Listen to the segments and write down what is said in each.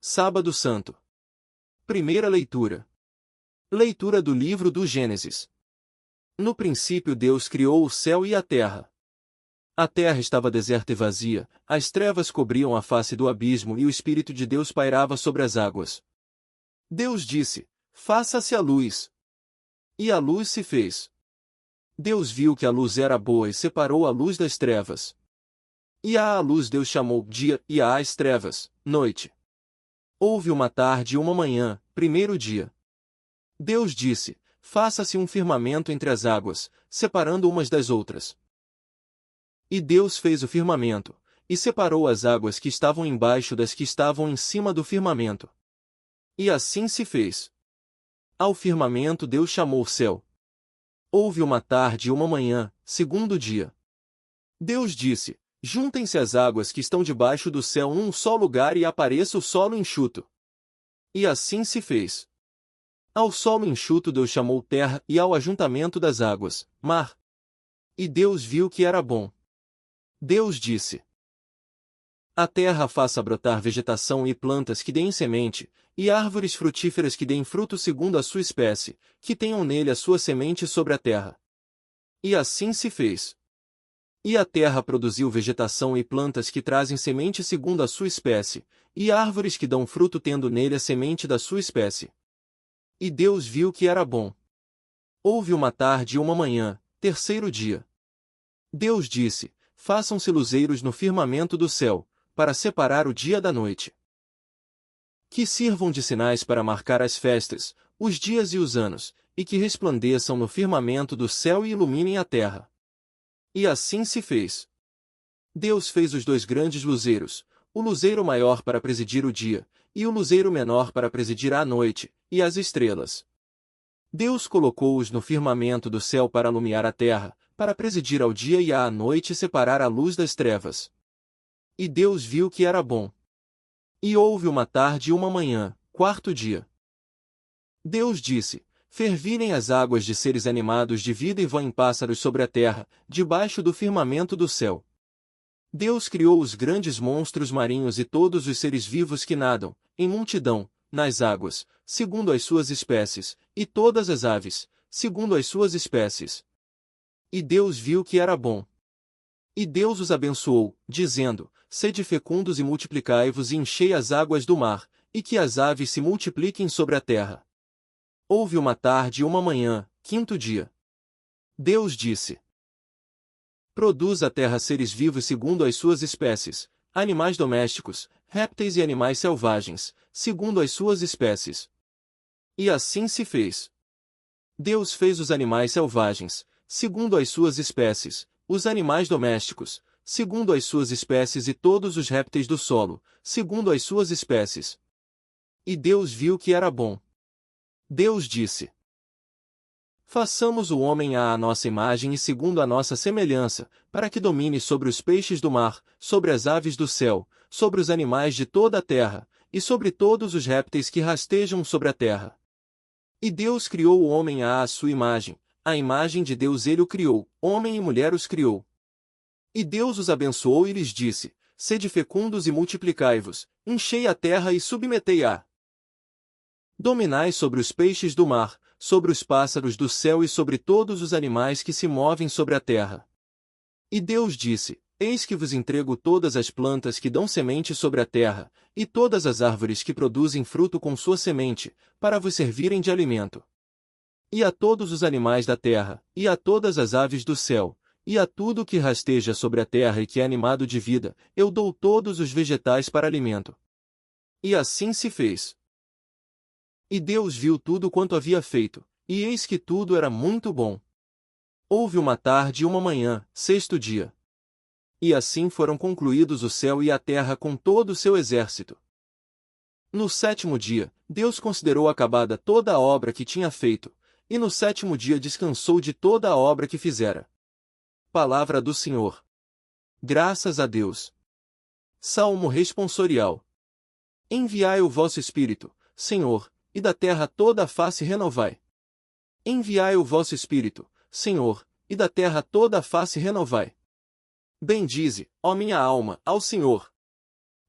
Sábado Santo. Primeira leitura. Leitura do livro do Gênesis. No princípio Deus criou o céu e a terra. A terra estava deserta e vazia, as trevas cobriam a face do abismo e o Espírito de Deus pairava sobre as águas. Deus disse: faça-se a luz. E a luz se fez. Deus viu que a luz era boa e separou a luz das trevas. E à luz Deus chamou dia, e às trevas, noite. Houve uma tarde e uma manhã, primeiro dia. Deus disse: faça-se um firmamento entre as águas, separando umas das outras. E Deus fez o firmamento, e separou as águas que estavam embaixo das que estavam em cima do firmamento. E assim se fez. Ao firmamento Deus chamou céu. Houve uma tarde e uma manhã, segundo dia. Deus disse: juntem-se as águas que estão debaixo do céu num só lugar e apareça o solo enxuto. E assim se fez. Ao solo enxuto Deus chamou terra e ao ajuntamento das águas, mar. E Deus viu que era bom. Deus disse: a terra faça brotar vegetação e plantas que deem semente, e árvores frutíferas que deem fruto segundo a sua espécie, que tenham nele a sua semente sobre a terra. E assim se fez. E a terra produziu vegetação e plantas que trazem semente segundo a sua espécie, e árvores que dão fruto tendo nele a semente da sua espécie. E Deus viu que era bom. Houve uma tarde e uma manhã, terceiro dia. Deus disse: façam-se luzeiros no firmamento do céu, para separar o dia da noite. Que sirvam de sinais para marcar as festas, os dias e os anos, e que resplandeçam no firmamento do céu e iluminem a terra. E assim se fez. Deus fez os dois grandes luzeiros, o luzeiro maior para presidir o dia, e o luzeiro menor para presidir a noite, e as estrelas. Deus colocou-os no firmamento do céu para alumiar a terra, para presidir ao dia e à noite e separar a luz das trevas. E Deus viu que era bom. E houve uma tarde e uma manhã, quarto dia. Deus disse: fervilhem as águas de seres animados de vida e voem pássaros sobre a terra, debaixo do firmamento do céu. Deus criou os grandes monstros marinhos e todos os seres vivos que nadam, em multidão, nas águas, segundo as suas espécies, e todas as aves, segundo as suas espécies. E Deus viu que era bom. E Deus os abençoou, dizendo: sede fecundos e multiplicai-vos e enchei as águas do mar, e que as aves se multipliquem sobre a terra. Houve uma tarde e uma manhã, quinto dia. Deus disse: produz a terra seres vivos segundo as suas espécies, animais domésticos, répteis e animais selvagens, segundo as suas espécies. E assim se fez. Deus fez os animais selvagens, segundo as suas espécies, os animais domésticos, segundo as suas espécies e todos os répteis do solo, segundo as suas espécies. E Deus viu que era bom. Deus disse: façamos o homem à nossa imagem e segundo a nossa semelhança, para que domine sobre os peixes do mar, sobre as aves do céu, sobre os animais de toda a terra, e sobre todos os répteis que rastejam sobre a terra. E Deus criou o homem à sua imagem, a imagem de Deus ele o criou, homem e mulher os criou. E Deus os abençoou e lhes disse: sede fecundos e multiplicai-vos, enchei a terra e submetei-a. Dominai sobre os peixes do mar, sobre os pássaros do céu e sobre todos os animais que se movem sobre a terra. E Deus disse: eis que vos entrego todas as plantas que dão semente sobre a terra, e todas as árvores que produzem fruto com sua semente, para vos servirem de alimento. E a todos os animais da terra, e a todas as aves do céu, e a tudo que rasteja sobre a terra e que é animado de vida, eu dou todos os vegetais para alimento. E assim se fez. E Deus viu tudo quanto havia feito, e eis que tudo era muito bom. Houve uma tarde e uma manhã, sexto dia. E assim foram concluídos o céu e a terra com todo o seu exército. No sétimo dia, Deus considerou acabada toda a obra que tinha feito, e no sétimo dia descansou de toda a obra que fizera. Palavra do Senhor. Graças a Deus. Salmo responsorial. Enviai o vosso Espírito, Senhor, e da terra toda a face renovai. Enviai o vosso Espírito, Senhor, e da terra toda a face renovai. Bendize, ó minha alma, ao Senhor.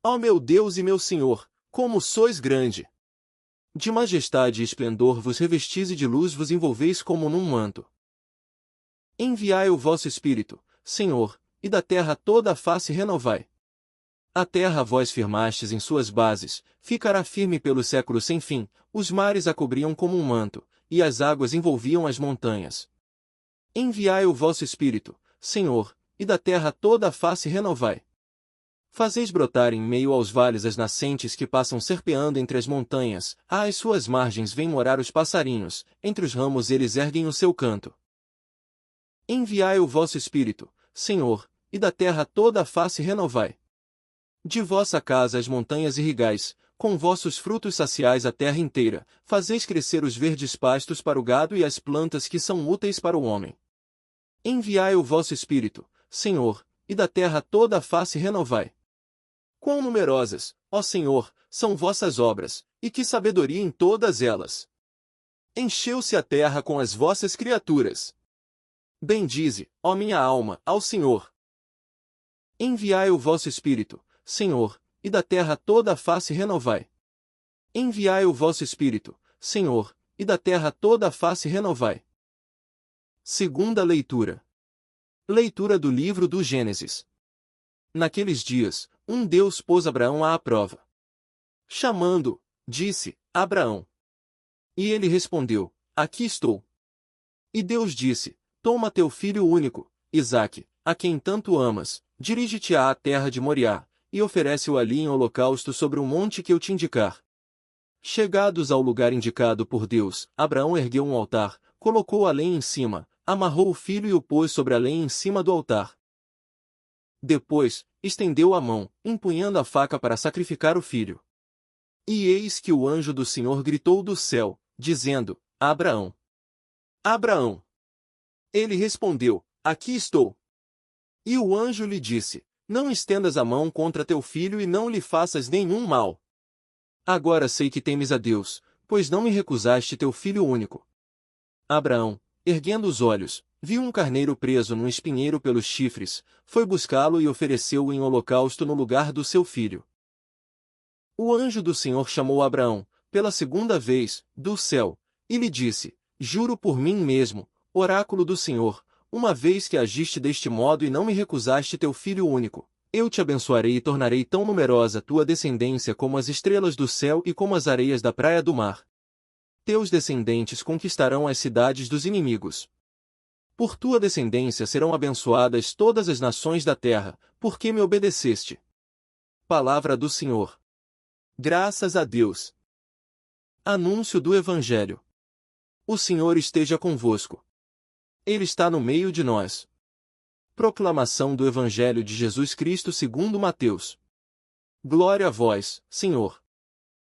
Ó meu Deus e meu Senhor, Como sois grande! De majestade e esplendor vos revestis e de luz vos envolveis como num manto. Enviai o vosso Espírito, Senhor, e da terra toda a face renovai. A terra vós firmastes em suas bases, ficará firme pelos séculos sem fim, os mares a cobriam como um manto, e as águas envolviam as montanhas. Enviai o vosso Espírito, Senhor, e da terra toda a face renovai. Fazeis brotar em meio aos vales as nascentes que passam serpeando entre as montanhas, às suas margens vêm morar os passarinhos, entre os ramos eles erguem o seu canto. Enviai o vosso Espírito, Senhor, e da terra toda a face renovai. De vossa casa as montanhas irrigais, com vossos frutos saciais a terra inteira, fazeis crescer os verdes pastos para o gado e as plantas que são úteis para o homem. Enviai o vosso Espírito, Senhor, e da terra toda a face renovai. Quão numerosas, ó Senhor, são vossas obras, e que sabedoria em todas elas! Encheu-se a terra com as vossas criaturas. Bendize, ó minha alma, ao Senhor. Enviai o vosso Espírito, Senhor, e da terra toda a face renovai. Enviai o vosso Espírito, Senhor, e da terra toda a face renovai. Segunda leitura. Leitura do livro do Gênesis. Naqueles dias, um Deus pôs Abraão à prova. Chamando, disse, Abraão. E ele respondeu, aqui estou. E Deus disse, toma teu filho único, Isaque, a quem tanto amas, dirige-te à terra de Moriá, e oferece-o ali em holocausto sobre o monte que eu te indicar. Chegados ao lugar indicado por Deus, Abraão ergueu um altar, colocou a lenha em cima, amarrou o filho e o pôs sobre a lenha em cima do altar. Depois, estendeu a mão, empunhando a faca para sacrificar o filho. E eis que o anjo do Senhor gritou do céu, dizendo, Abraão! Abraão! Ele respondeu, aqui estou. E o anjo lhe disse, não estendas a mão contra teu filho e não lhe faças nenhum mal. Agora sei que temes a Deus, pois não me recusaste teu filho único. Abraão, erguendo os olhos, viu um carneiro preso num espinheiro pelos chifres, foi buscá-lo e ofereceu-o em holocausto no lugar do seu filho. O anjo do Senhor chamou Abraão, pela segunda vez, do céu, e lhe disse, juro por mim mesmo, oráculo do Senhor, uma vez que agiste deste modo e não me recusaste teu filho único, eu te abençoarei e tornarei tão numerosa tua descendência como as estrelas do céu e como as areias da praia do mar. Teus descendentes conquistarão as cidades dos inimigos. Por tua descendência serão abençoadas todas as nações da terra, porque me obedeceste. Palavra do Senhor. Graças a Deus. Anúncio do Evangelho. O Senhor esteja convosco. Ele está no meio de nós. Proclamação do Evangelho de Jesus Cristo segundo Mateus. Glória a vós, Senhor.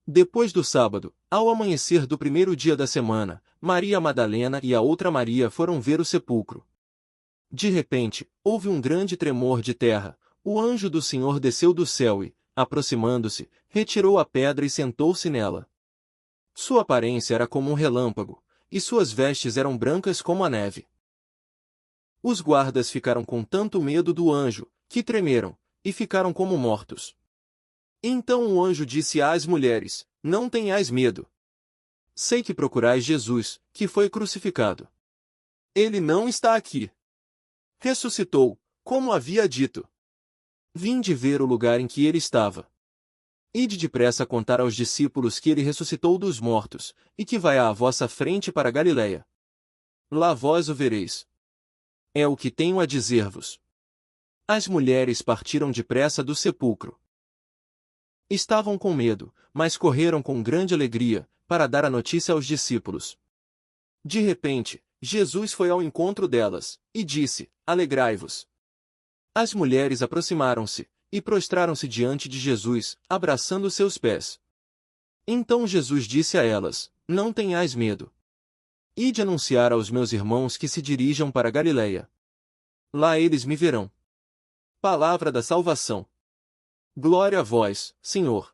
Depois do sábado, ao amanhecer do primeiro dia da semana, Maria Madalena e a outra Maria foram ver o sepulcro. De repente, houve um grande tremor de terra, o anjo do Senhor desceu do céu e, aproximando-se, retirou a pedra e sentou-se nela. Sua aparência era como um relâmpago, e suas vestes eram brancas como a neve. Os guardas ficaram com tanto medo do anjo, que tremeram, e ficaram como mortos. Então o anjo disse às mulheres, não tenhais medo. Sei que procurais Jesus, que foi crucificado. Ele não está aqui. Ressuscitou, como havia dito. Vinde ver o lugar em que ele estava. Ide depressa contar aos discípulos que ele ressuscitou dos mortos, e que vai à vossa frente para Galiléia. Lá vós o vereis. É o que tenho a dizer-vos. As mulheres partiram depressa do sepulcro. Estavam com medo, mas correram com grande alegria, para dar a notícia aos discípulos. De repente, Jesus foi ao encontro delas, e disse, alegrai-vos. As mulheres aproximaram-se, e prostraram-se diante de Jesus, abraçando seus pés. Então Jesus disse a elas, não tenhais medo. Ide anunciar aos meus irmãos que se dirijam para Galiléia. Lá eles me verão. Palavra da salvação. Glória a vós, Senhor.